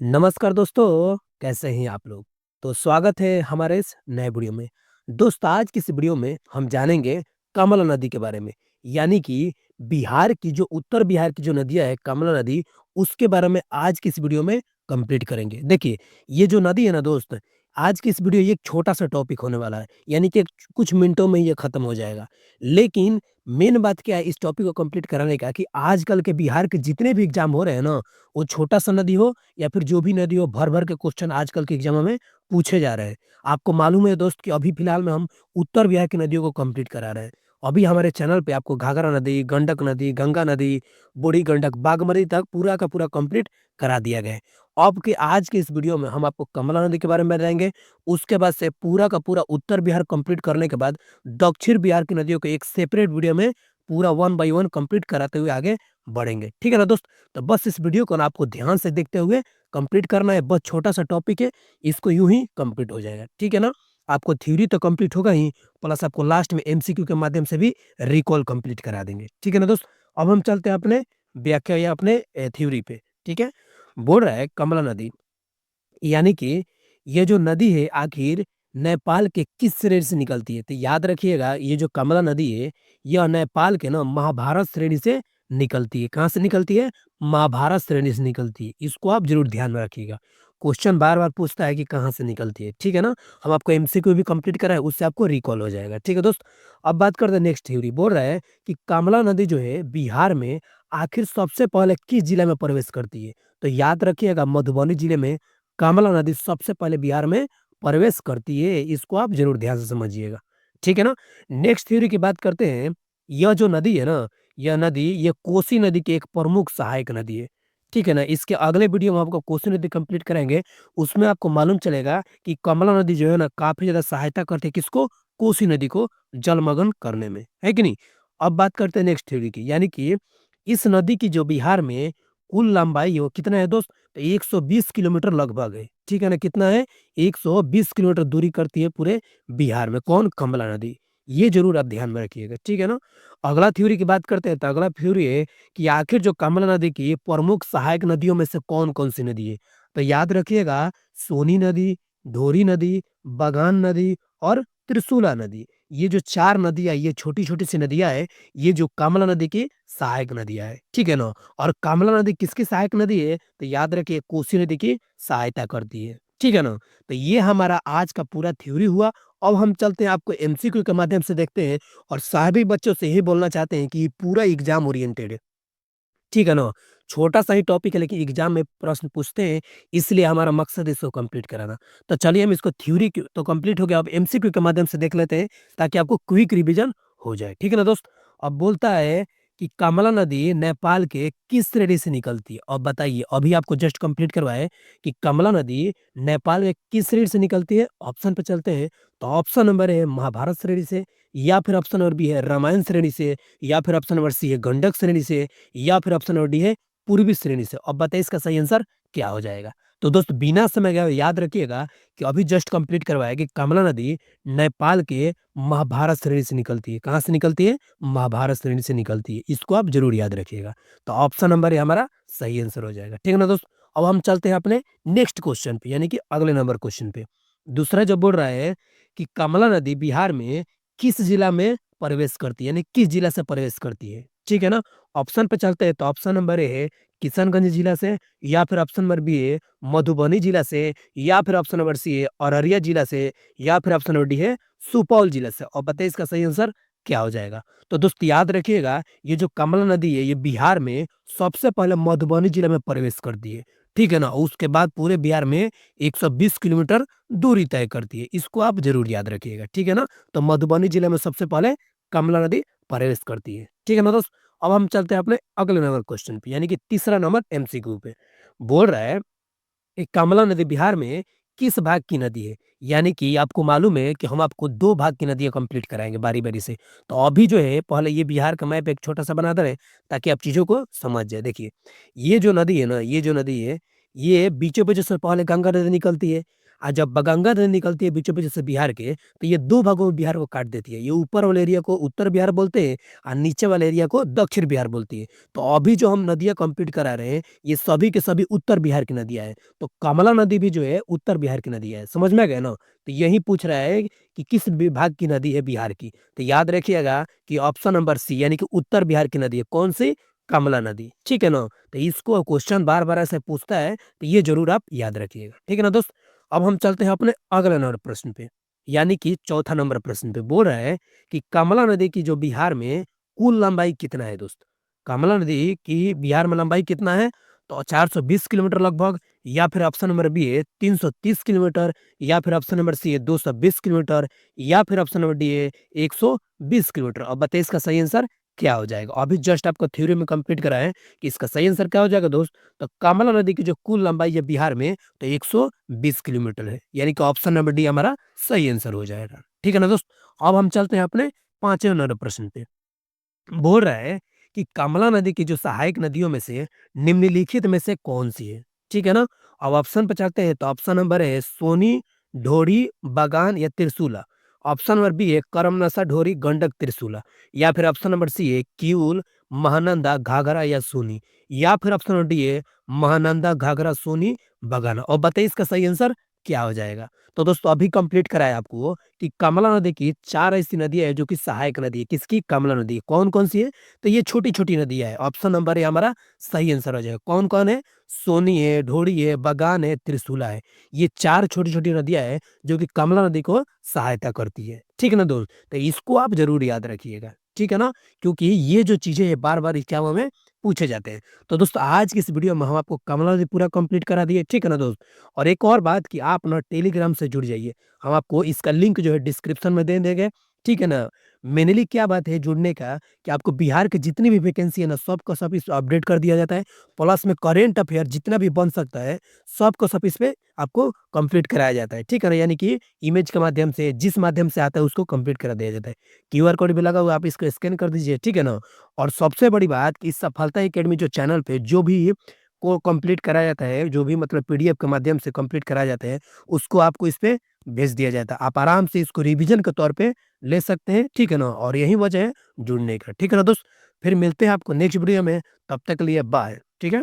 नमस्कार दोस्तों, कैसे हैं आप लोग? तो स्वागत है हमारे इस नए वीडियो में। दोस्त आज की इस वीडियो में हम जानेंगे कमला नदी के बारे में, यानी कि बिहार की जो उत्तर बिहार की जो नदियाँ है कमला नदी, उसके बारे में आज की इस वीडियो में कंप्लीट करेंगे। देखिए, ये जो नदी है ना दोस्त, आज की इस वीडियो ये एक छोटा-सा टॉपिक होने वाला है, यानी कि कुछ मिनटों में ये खत्म हो जाएगा। लेकिन मेन बात क्या है इस टॉपिक को कंप्लीट कराने का कि आजकल के बिहार के जितने भी एग्ज़ाम हो रहे हैं ना, वो छोटा-सा नदी हो या फिर जो भी नदी हो भर-भर के क्वेश्चन आजकल के एग्ज़ामों में पूछे जा रहे हैं। आपको मालूम है दोस्त कि अभी फ़िलहाल में हम उत्तर बिहार की नदियों को कंप्लीट करा रहे हैं। अभी हमारे चैनल पे आपको घाघरा नदी, गंडक नदी, गंगा नदी, बूढ़ी गंडक, बागमती तक पूरा का पूरा कंप्लीट करा दिया गया है। अब के आज के इस वीडियो में हम आपको कमला नदी के बारे में बताएँगे, उसके बाद से पूरा का पूरा उत्तर बिहार कंप्लीट करने के बाद दक्षिण बिहार की नदियों को एक सेपरेट वीडियो में पूरा वन बाय वन कंप्लीट कराते हुए आगे बढ़ेंगे। ठीक है ना दोस्त? तो बस इस वीडियो को ना आपको ध्यान से देखते हुए कंप्लीट करना है, बहुत छोटा-सा टॉपिक है, इसको यूँ ही कंप्लीट हो जाएगा, ठीक है ना? आपको थ्योरी तो कंप्लीट होगा ही, प्लस आपको लास्ट में एमसीक्यू के माध्यम से भी रिकॉल कंप्लीट करा देंगे, ठीक है ना दोस्त? अब हम चलते हैं अपने व्याख्या या अपने थ्योरी पे, ठीक है? बोल रहा है कमला नदी यानी कि ये जो नदी है आखिर नेपाल के किस श्रेणी से निकलती है? तो याद रखिएगा ये जो कमला नदी है, यह नेपाल के ना महाभारत श्रेणी से निकलती है। कहाँ से निकलती है? महाभारत श्रेणी से निकलती है। इसको आप ज़रूर ध्यान में रखिएगा। क्वेश्चन बार-बार पूछता है कि कहाँ से निकलती है, ठीक है ना? हम आपको एमसीक्यू भी कंप्लीट कराएँ, उससे आपको रिकॉल हो जाएगा। ठीक है दोस्त? अब बात करते हैं नेक्स्ट थ्योरी। बोल रहा है कि कमला नदी जो है बिहार में आखिर सबसे पहले किस जिला में प्रवेश करती है? तो याद रखिएगा मधुबनी जिले में कमला नदी सबसे पहले बिहार में प्रवेश करती है, इसको आप ज़रूर ध्यान से समझिएगा, ठीक है ना? नेक्स्ट थ्योरी की बात करते हैं, यह जो नदी है ना, यह नदी ये कोसी नदी की एक प्रमुख सहायक नदी है, ठीक है ना? इसके अगले वीडियो में आपको कोसी नदी कंप्लीट कराएँगे, उसमें आपको मालूम चलेगा कि कमला नदी जो है ना काफ़ी ज़्यादा सहायता करती है किसको? कोसी नदी को जलमग्न करने में, है कि नहीं? अब बात करते हैं नेक्स्ट थ्योरी की, यानी कि इस नदी की जो बिहार में कुल लंबाई वो कितना है दोस्त? तो 120 किलोमीटर लगभग है, ठीक है ना? कितना है? 120 किलोमीटर दूरी करती है पूरे बिहार में, कौन? कमला नदी। ये ज़रूर आप ध्यान में रखिएगा, ठीक है ना? अगला थ्योरी की बात करते हैं, तो अगला थ्योरी है कि आखिर जो कमला नदी की प्रमुख सहायक नदियों में से कौन-कौन सी नदी है? तो याद रखिएगा सोनी नदी, धोरी नदी, बागान नदी और त्रिशूला नदी। ये जो 4 नदियाँ, ये छोटी-छोटी सी नदियाँ हैं, ये जो कमला नदी की सहायक नदियाँ हैं, ठीक है ना? और कमला नदी किसकी सहायक नदी है? तो याद रखिए कोसी नदी की सहायता करती है, ठीक है ना? तो ये हमारा आज का पूरा थ्योरी हुआ। अब हम चलते हैं आपको एमसीक्यू के माध्यम से देखते हैं और सभी बच्चों से यही बोलना चाहते हैं कि ये पूरा एग्ज़ाम ओरिएंटेड है। ठीक है ना? छोटा-सा ही टॉपिक है लेकिन एग्ज़ाम में प्रश्न पूछते हैं, इसलिए हमारा मकसद है इसको कंप्लीट कराना। तो चलिए हम इसको थ्योरी क तो कंप्लीट हो गया, अब एमसीक्यू के माध्यम से देख लेते हैं ताकि आपको क्विक रिवीजन हो जाए। ठीक है ना दोस्त? अब बोलता है कि कमला नदी नेपाल के किस श्रेणी से निकलती है? अब बताइए, अभी आपको जस्ट कंप्लीट करवाए कि कमला नदी नेपाल में किस श्रेणी से निकलती है? ऑप्शन पे चलते हैं, तो ऑप्शन नंबर ए महाभारत श्रेणी से, या फिर ऑप्शन नंबर बी है रामायण श्रेणी से, या फिर ऑप्शन नंबर सी है गंडक श्रेणी से, या फिर ऑप्शन नंबर डी है पूर्वी श्रेणी से। अब बताइए इसका सही आंसर क्या हो जाएगा? तो दोस्त बिना समय गए याद रखिएगा कि अभी जस्ट कंप्लीट करवाया कि कमला नदी नेपाल के महाभारत श्रेणी से निकलती है। कहाँ से निकलती है? महाभारत श्रेणी से निकलती है। इसको आप ज़रूर याद रखिएगा। तो ऑप्शन नंबर ए हमारा सही आंसर हो जाएगा। ठीक है ना दोस्त? अब हम चलते हैं अपने नेक्स्ट क्वेश्चन पे यानी कि अगले नंबर क्वेश्चन पे। दूसरा जो बोल रहा है कि कमला नदी बिहार में किस जिला में प्रवेश करती है? यानी किस जिला से प्रवेश करती है? ठीक है ना? ऑप्शन पे चलते हैं तो ऑप्शन नंबर ए है किशनगंज जिला से, या फिर ऑप्शन नंबर बी है मधुबनी जिला से, या फिर ऑप्शन नंबर सी है अररिया जिला से, या फिर ऑप्शन नंबर डी है सुपौल जिला से। और बताइए इसका सही आंसर क्या हो जाएगा? तो दोस्त याद रखिएगा ये जो कमला नदी है ये बिहार में सबसे पहले मधुबनी जिले में प्रवेश करती है। ठीक है ना? उसके बाद पूरे बिहार में 120 किलोमीटर दूरी तय करती है। इसको आप ज़रूर याद रखिएगा। ठीक है ना? तो मधुबनी जिले में सबसे पहले कमला नदी प्रवेश करती है। ठीक है ना दोस्त? अब हम चलते हैं अपने अगले नंबर क्वेश्चन पे यानी कि तीसरा नंबर एमसीक्यू पे। बोल रहा है कि कमला नदी बिहार में किस भाग की नदी है? यानी कि आपको मालूम है कि हम आपको 2 भाग की नदियाँ कंप्लीट कराएँगे बारी-बारी से। तो अभी जो है पहले ये बिहार का मैप एक छोटा-सा बना दे रहे हैं ताकि आप चीज़ों को समझ जाएँ। देखिए, ये जो नदी है ना, ये जो नदी है, ये बीचों-बीच से पहले गंगा नदी निकलती है। और जब गंगा नदी निकलती है बीचों-बीच से बिहार के, तो ये 2 भागों में बिहार को काट देती है। ये ऊपर वाले एरिया को उत्तर बिहार बोलते हैं और नीचे वाले एरिया को दक्षिण बिहार बोलती है। तो अभी जो हम नदियाँ कंप्लीट करा रहे हैं, ये सभी के सभी उत्तर बिहार की नदियाँ हैं। तो कमला नदी भी जो है उत्तर बिहार की नदी है। समझ में आ गया ना? तो यही पूछ रहा है कि किस विभाग की नदी है बिहार की? तो याद रखिएगा कि ऑप्शन नंबर सी यानी कि उत्तर बिहार की नदी है। कौन-सी? कमला नदी। ठीक है ना? तो इसको क्वेश्चन बार-बार ऐसे पूछता है, तो ये ज़रूर आप याद रखिएगा। ठीक है ना दोस्त? अब हम चलते हैं अपने अगले नंबर प्रश्न पे, यानी कि चौथा नंबर प्रश्न पे। बोल रहा है कि कमला नदी की जो बिहार में कुल लंबाई कितना है दोस्त? कमला नदी की बिहार में लंबाई कितना है? तो 420 किलोमीटर लगभग, या फिर ऑप्शन नंबर बी है 330 किलोमीटर, या फिर ऑप्शन नंबर सी है 220 किलोमीटर, या फिर ऑप्शन नंबर डी है 120 किलोमीटर। अब बताइए इसका सही आंसर क्या हो जाएगा? अभी जस्ट आपको थ्योरी में कंप्लीट करा है कि इसका सही आंसर क्या हो जाएगा दोस्त? तो कमला नदी की जो कुल लंबाई है बिहार में, तो 120 किलोमीटर है, यानी कि ऑप्शन नंबर डी हमारा सही आंसर हो जाएगा। ठीक है ना दोस्त? अब हम चलते हैं अपने 5वें नंबर प्रश्न पे। बोल रहा है कि कमला नदी की जो सहायक नदियों में से निम्नलिखित में से कौन-सी है? ठीक है ना? अब ऑप्शन पे चलते हैं, तो ऑप्शन नंबर है सोनी, ढोरी, बागान या त्रिशूला। ऑप्शन नंबर बी है करमनसा, ढोरी, गंडक, त्रिशूला, या फिर ऑप्शन नंबर सी है किऊल, महानंदा, घाघरा या सोनी, या फिर ऑप्शन नंबर डी है महानंदा, घाघरा, सोनी, बागान। और बताइए इसका सही आंसर क्या हो जाएगा? तो दोस्तों अभी कंप्लीट कराया आपको कि कमला नदी की 4 ऐसी नदियाँ हैं जो कि सहायक नदी है। किसकी? कमला नदी। कौन-कौन सी है? तो ये छोटी-छोटी नदियाँ हैं। ऑप्शन नंबर ए हमारा सही आंसर हो जाएगा। कौन-कौन है? सोनी है, ढोरी है, बागान है, त्रिशूला है। ये 4 छोटी-छोटी नदियाँ हैं जो कि कमला नदी को सहायता करती है। ठीक है ना दोस्त? तो इसको आप ज़रूर याद रखिएगा। ठीक है ना? क्योंकि ये जो चीज़ें हैं बार-बार एग्ज़ामों में पूछे जाते हैं। तो दोस्तों आज की इस वीडियो में हम आपको कमला नदी पूरा कंप्लीट करा दिए। ठीक है ना दोस्त? और एक और बात कि आप ना टेलीग्राम से जुड़ जाइए। हम आपको इसका लिंक जो है डिस्क्रिप्शन में दे देंगे, ठीक है ना? मेनली क्या बात है जुड़ने का कि आपको बिहार की जितनी भी वैकेंसी है ना, सब का सब इस अपडेट कर दिया जाता है। प्लस में करंट अफेयर जितना भी बन सकता है, सब को सब इस पे आपको कंप्लीट कराया जाता है, ठीक है ना? यानी कि इमेज के माध्यम से, जिस माध्यम से आता है उसको कंप्लीट करा दिया जाता है। क्यूआर कोड भी लगा हुआ है, आप इसको स्कैन कर दीजिए, ठीक है ना? और सबसे बड़ी बात कि सफलता अकेडमी जो चैनल पे जो भी को कंप्लीट कराया जाता है, जो भी मतलब पीडीएफ के माध्यम से कंप्लीट कराया जाता है, उसको आपको इस पे भेज दिया जाता है। आप आराम से इसको रिवीजन के तौर पे ले सकते हैं, ठीक है ना? और यही वजह है जुड़ने का, ठीक है ना दोस्त? फिर मिलते हैं आपको नेक्स्ट वीडियो में, तब तक के लिए बाय, ठीक है?